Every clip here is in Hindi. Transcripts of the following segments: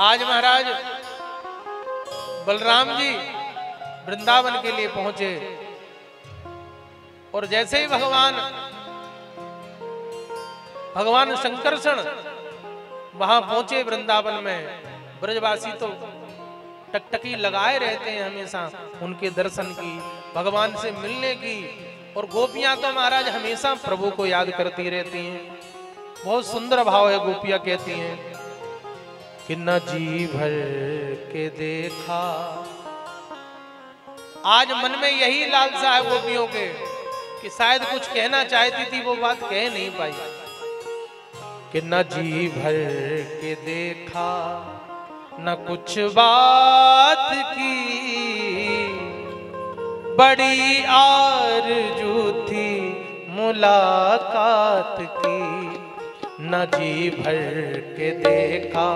आज महाराज बलराम जी वृंदावन के लिए पहुंचे और जैसे ही भगवान शंकरषण वहां पहुंचे वृंदावन में, ब्रजवासी तो टकटकी लगाए रहते हैं हमेशा उनके दर्शन की, भगवान से मिलने की। और गोपियां तो महाराज हमेशा प्रभु को याद करती रहती हैं। बहुत सुंदर भाव है। गोपियां कहती हैं कि न जी भर के देखा। आज मन में यही लालसा है गोपियों के कि शायद कुछ कहना चाहती थी, वो बात कह नहीं पाई। कि न जी भर के देखा, न कुछ बात की, बड़ी आरज़ू थी मुलाकात की। न जी भर के देखा,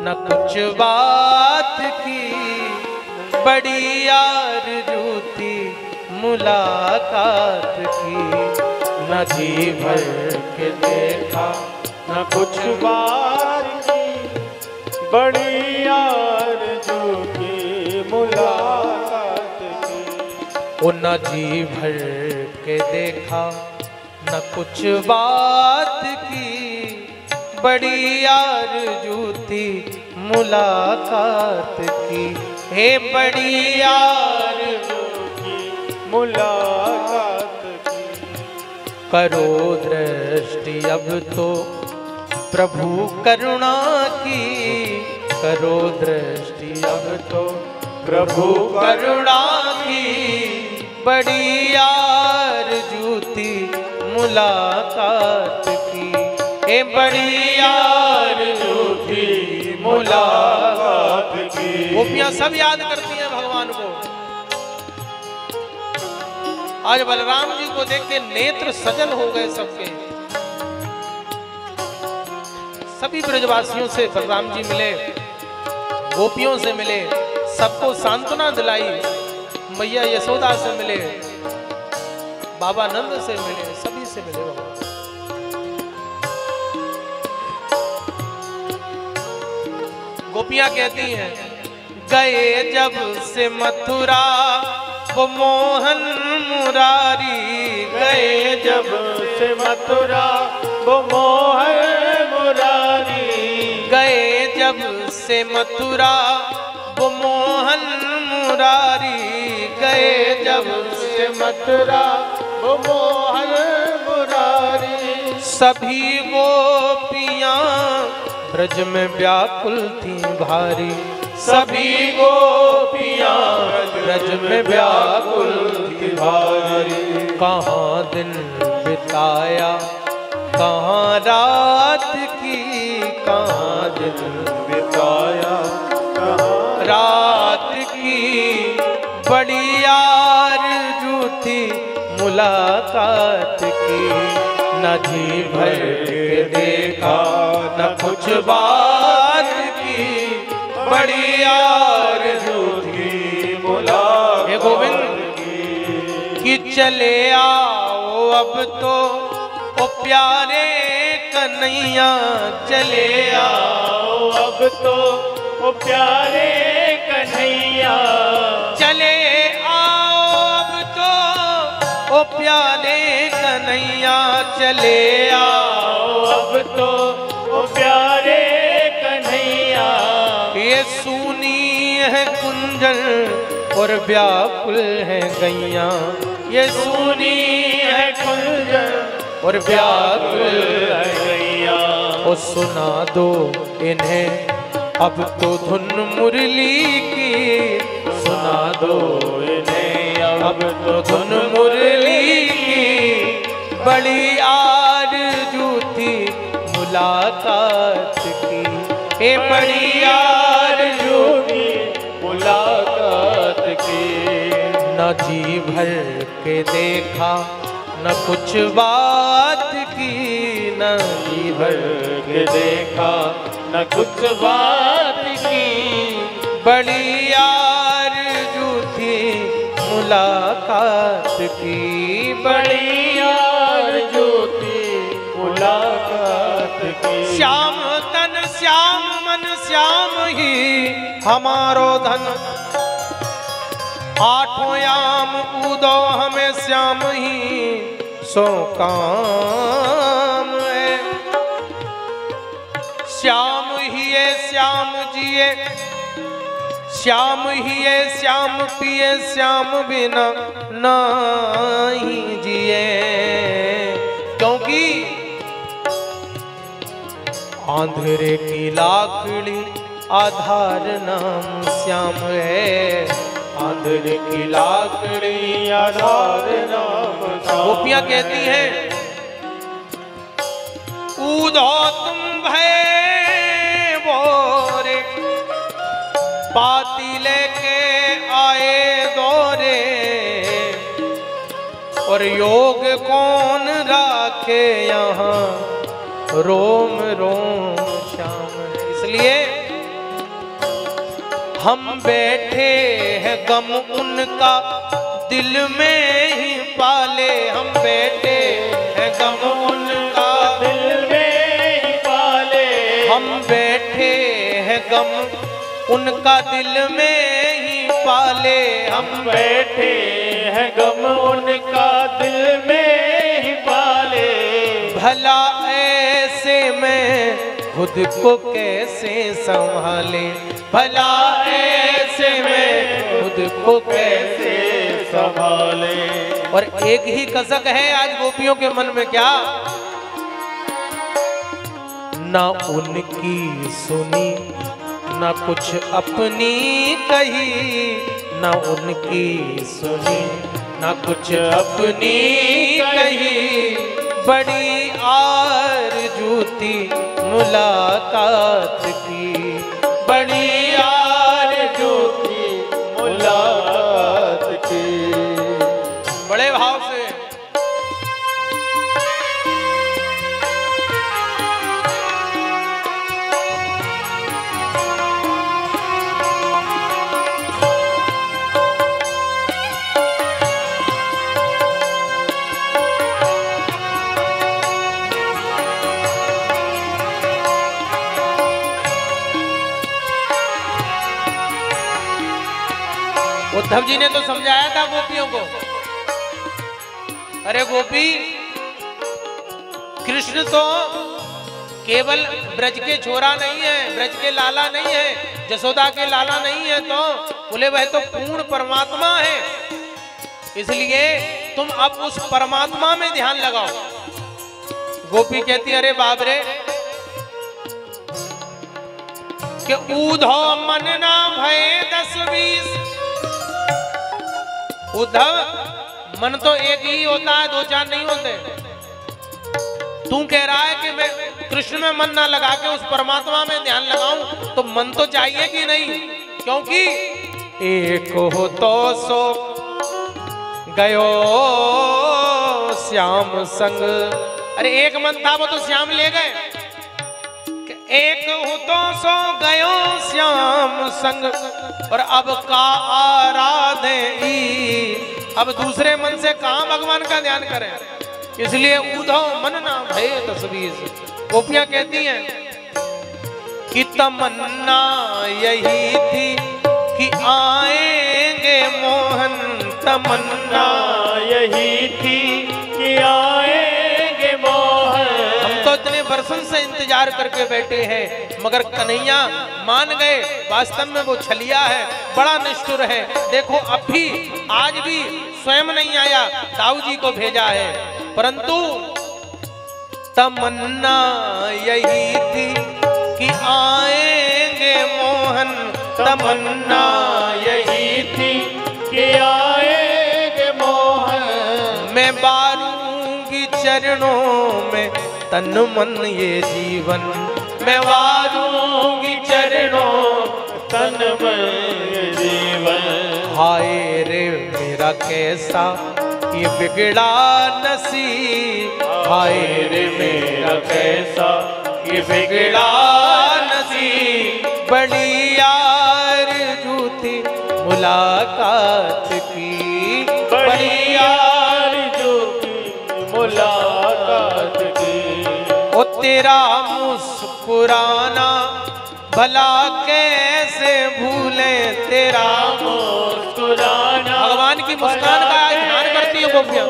न कुछ बात की, बड़ी आरज़ू थी मुलाकात की। न जी भर के देखा, न कुछ बात की, बड़ी आरज़ू की मुलाकात की। ओ न जी भर के देखा, न कुछ बात की, बड़ी आरज़ू थी मुलाकात की। हे बड़ी आरज़ू की मुलाकात की। करो दृष्टि अब तो प्रभु करुणा की, करो दृष्टि अब तो प्रभु करुणा की। बड़ी आरज़ू थी मुलाकात की। ए बड़ी आरज़ू थी मुलाकात की। गोपियां सब याद करती हैं भगवान को। आज बलराम जी को देख के नेत्र सजल हो गए सबके। सभी ब्रजवासियों से बलराम जी मिले, गोपियों से मिले, सबको सांत्वना दिलाई। मैया यशोदा से मिले, बाबा नंद से मिले, सभी से मिले भगवान। गोपियां कहती हैं गए जब से मथुरा वो मोहन मुरारी। गए जब से मथुरा वो मोहन मुरारी। गए जब से मथुरा वो मोहन मुरारी। गए जब से मथुरा वो मोहन मुरारी। सभी गोपियां ब्रज में व्याकुल थी भारी। सभी गोपियां ब्रज में व्याकुल थी भारी। कहाँ दिन बिताया, कहाँ रात की, कहाँ दिन बिताया, कहाँ रात की। बड़ी आरज़ू थी मुलाकात की। न जी भर के देखा, न कुछ बात की, बड़ी आरज़ू थी मुलाकात। हे गोविंद कि चले आओ अब तो ओ प्यारे कन्हैया। चले आओ अब तो ओ प्यारे कन्हैया। चले आओ अब तो ओ प्यारे कन्हैया। चले आओ अब तो ओ प्यारे कन्हैया। ये सूनी है कुंजन और व्याकुल है गैया। ये सूनी है कुंजन और व्याकुल है गैया। ओ सुना दो इन्हें अब तो धुन मुरली की। सुना दो इन्हें अब तो धुन मुरली की। बड़ी आरज़ू थी मुलाकात की। ए बड़ी आरज़ू की मुलाकात की। न जी भर के देखा, न कुछ बात की। न जी भर के देखा, न कुछ बात की। बड़ी आरज़ू थी मुलाकात की। बड़ी आरज़ू थी मुलाकात की। श्याम तन श्याम मन श्याम ही हमारो धन, आठों याम उदो हमें श्याम ही सो काम है। श्याम ही है श्याम जिए, श्याम ही है श्याम पिए, श्याम बिना नहीं जिए। क्योंकि आंधरे की लाकड़ी आधार नाम श्याम है, आंधरे की लाकड़ी आधार नाम श्याम। गोपियां कहती हैं ऊधो तुम भय बोरे, पाती लेके आए दौरे, और योग कौन राखे यहाँ रोम रोम श्याम। इसलिए हम बैठे हैं गम उनका दिल में ही पाले, हम बैठे हैं गम उनका दिल में ही पाले, हम बैठे हैं गम उनका दिल में ही पाले, हम बैठे हैं गम उनका दिल में ही पाले। भला ऐसे में खुद को कैसे संभाले, भला ऐसे में खुद को कैसे संभाले। और एक ही कसक है आज गोपियों के मन में, क्या? ना उनकी सुनी ना कुछ अपनी कही, ना उनकी सुनी ना कुछ अपनी कही, बड़ी आरज़ू थी मुलाकात की, बड़ी आरज़ू थी मुलाकात की। बड़े भाव से उद्धव जी ने तो समझाया था गोपियों को, अरे गोपी, कृष्ण तो केवल ब्रज के छोरा नहीं है, ब्रज के लाला नहीं है, जसोदा के लाला नहीं है, तो बोले वह तो पूर्ण परमात्मा है। इसलिए तुम अब उस परमात्मा में ध्यान लगाओ। गोपी कहती अरे बाप रे, कि ऊधो मन ना भय 10-20। उद्धव, मन तो एक ही होता है, 2-4 नहीं होते। तू कह रहा है कि मैं कृष्ण में मन ना लगा के उस परमात्मा में ध्यान लगाऊं, तो मन तो चाहिए कि नहीं? क्योंकि एक हो तो सो गयो श्याम संग। अरे एक मन था वो तो श्याम ले गए, एक हो तो सो गयो श्याम संग, और अब का आराधे, अब दूसरे मन से कहां भगवान का ध्यान करें। इसलिए ऊधो मन ना भय 10-20। गोपियां कहती हैं कि तमन्ना यही थी कि आएंगे मोहन, तमन्ना यही थी कि आएंगे मोहन। हम तो इतने बरसों से इंतजार करके बैठे हैं, मगर कन्हैया मान गए। वास्तव में वो छलिया है, बड़ा निष्ठुर है। देखो अब भी, आज भी स्वयं नहीं आया, दाऊ जी को भेजा है। परंतु तमन्ना यही थी कि आएंगे मोहन, तमन्ना यही थी कि आएंगे मोहन। मैं बारूंगी चरणों में तन मन ये जीवन, मैं वारूंगी चरणों तन मन ये जीवन। हाय रे मेरा कैसा ये बिगड़ा नसीब, हाय रे मेरा कैसा ये बिगड़ा नसीब, बड़ी आरज़ू थी मुलाकात की, बड़ी आरज़ू थी मुलाकात की। ओ तेरा मुस्कुराना भला कैसे भूले तेरा मुस्कुराना। भगवान की मुस्कान का ध्यान करती है गोपियां।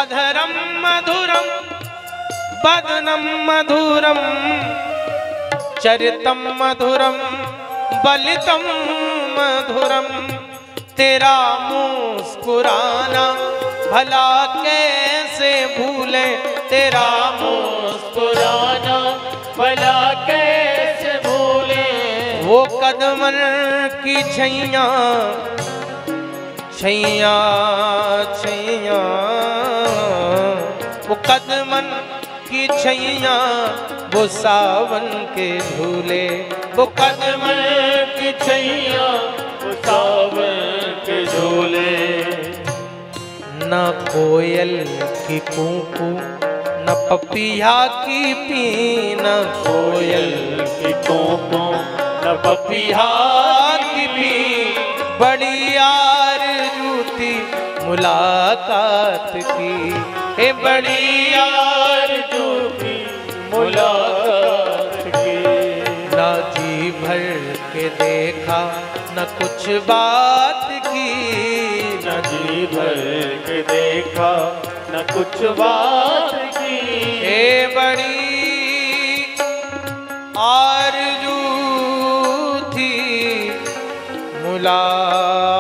अधरम मधुरम बदनम मधुरम चरितम मधुरम बलितम मधुरम तेरा मुस्कुराना भला कैसे भूले तेरा मुस्कुराना भला कैसे भूले। वो कदमन की छैया छैया छैया वो कदमन की छैया वो सावन के झूले वो कदमन की छैया वो सावन के झूले। न कोयल की कूकू न पपिया की पी न कोयल की कोको न पपिया की पी बड़ी आरज़ू थी मुलाकात की हे बड़ी आरज़ू थी मुलाकात की। ना जी भर के देखा न कुछ बात की न जी भर के देखा न कुछ बात की। हे बड़ी आरज़ू थी मुलाकात